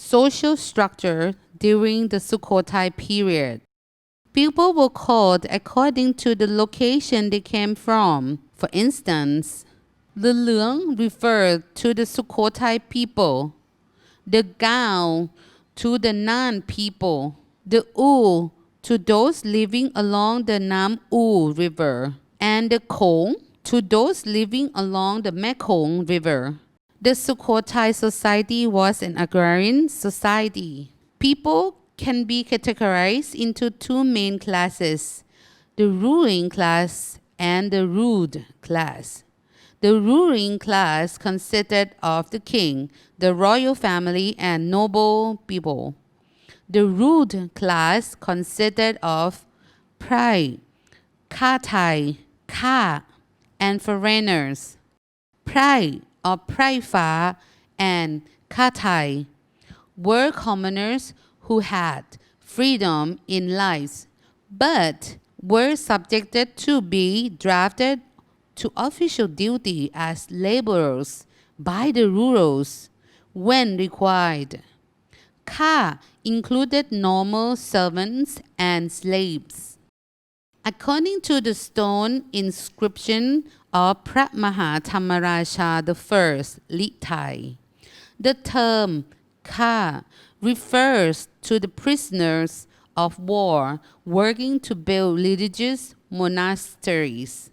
social structure during the Sukhothai period. People were called according to the location they came from. For instance, the Leung referred to the Sukhothai people, the Gao to the Nan people, the U to those living along the Nam U River, and the Khong to those living along the Mekong River. The Sukhothai society was an agrarian society. People can be categorized into two main classes, the ruling class and the ruled class. The ruling class consisted of the king, the royal family, and noble people. The ruled class consisted of Prai, Khatai, Kha, and foreigners. Prai or Praifa and Khatai were commoners who had freedom in life, but were subjected to be drafted to official duty as laborers by the rulers when required. Kha included normal servants and slaves. According to the stone inscription of Phra Maha Thammarasha I, Litai, the term Kha refers to the prisoners of war working to build religious monasteries,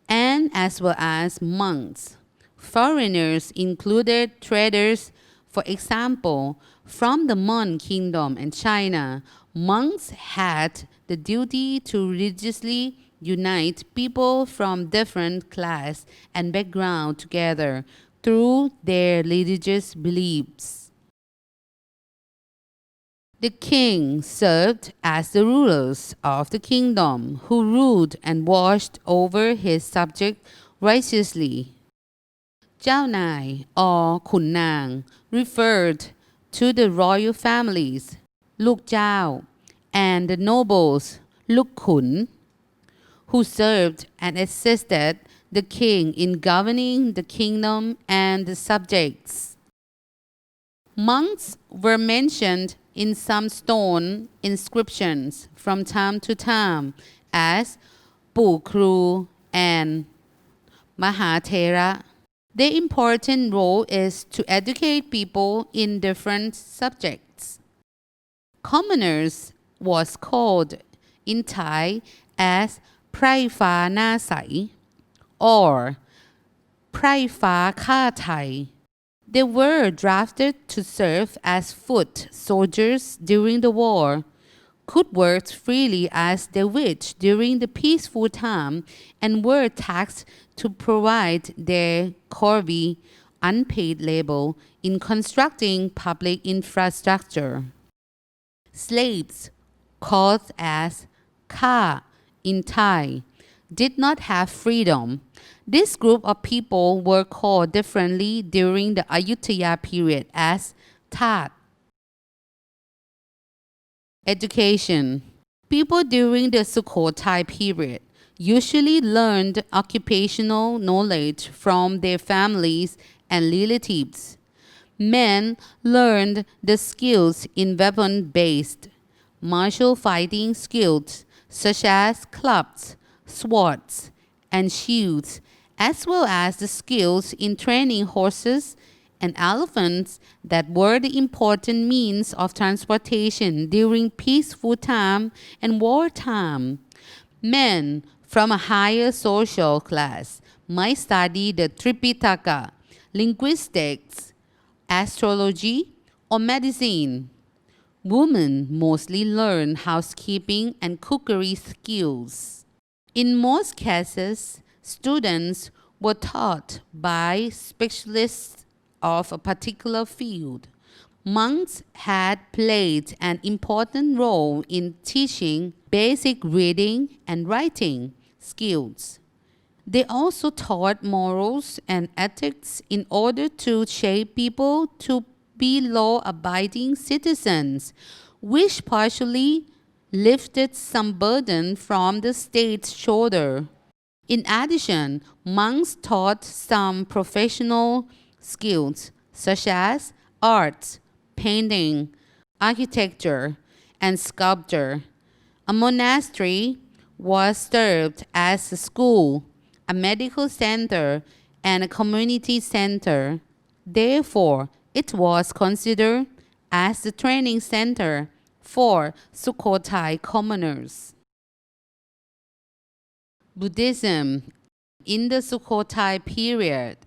and as well as monks. Foreigners included traders. For example, from the Mon Kingdom and China, monks had the duty to religiously unite people from different class and background together through their religious beliefs. The king served as the rulers of the kingdom, who ruled and watched over his subjects righteously. เจ้านาย or ขุนนาง referred to the royal families, ลูกเจ้า and the nobles, ลูกขุน who served and assisted the king in governing the kingdom and the subjects. Monks were mentioned in some stone inscriptions from time to time as ปู่ครู and มหาเถระ Their important role is to educate people in different subjects. Commoners was called in Thai as Prai Pha Na Sai or Prai Pha Kha Thai. They were drafted to serve as foot soldiers during the war, could work freely as they wished during the peaceful time, and were taxed to provide their corvée, unpaid labor, in constructing public infrastructure. Slaves, called as Kha in Thai, did not have freedom. This group of people were called differently during the Ayutthaya period as Tat. Education. People during the Sukhothai period usually learned occupational knowledge from their families and relatives. Men learned the skills in weapon-based martial fighting skills such as clubs, swords, and shields, as well as the skills in training horses and elephants that were the important means of transportation during peaceful time and wartime. Men from a higher social class might study the Tripitaka, linguistics, astrology, or medicine. Women mostly learn housekeeping and cookery skills. In most cases, students were taught by specialists of a particular field. Monks had played an important role in teaching basic reading and writing skills. They also taught morals and ethics in order to shape people to be law-abiding citizens, which partially lifted some burden from the state's shoulder. In addition, monks taught some professional skills such as arts, painting, architecture, and sculpture. A monastery was served as a school, a medical center, and a community center. Therefore, it was considered as the training center for Sukhothai commoners. Buddhism in the Sukhothai period.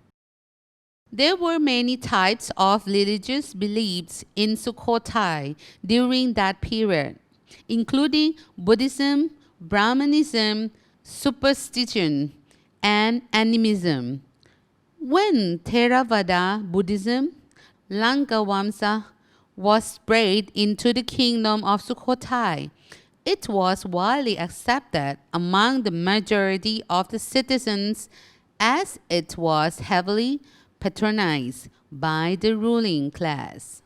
There were many types of religious beliefs in Sukhothai during that period, including Buddhism, Brahmanism, superstition, and animism. When Theravada Buddhism, Langavamsa, was spread into the kingdom of Sukhothai, it was widely accepted among the majority of the citizens as it was heavily patronized by the ruling class.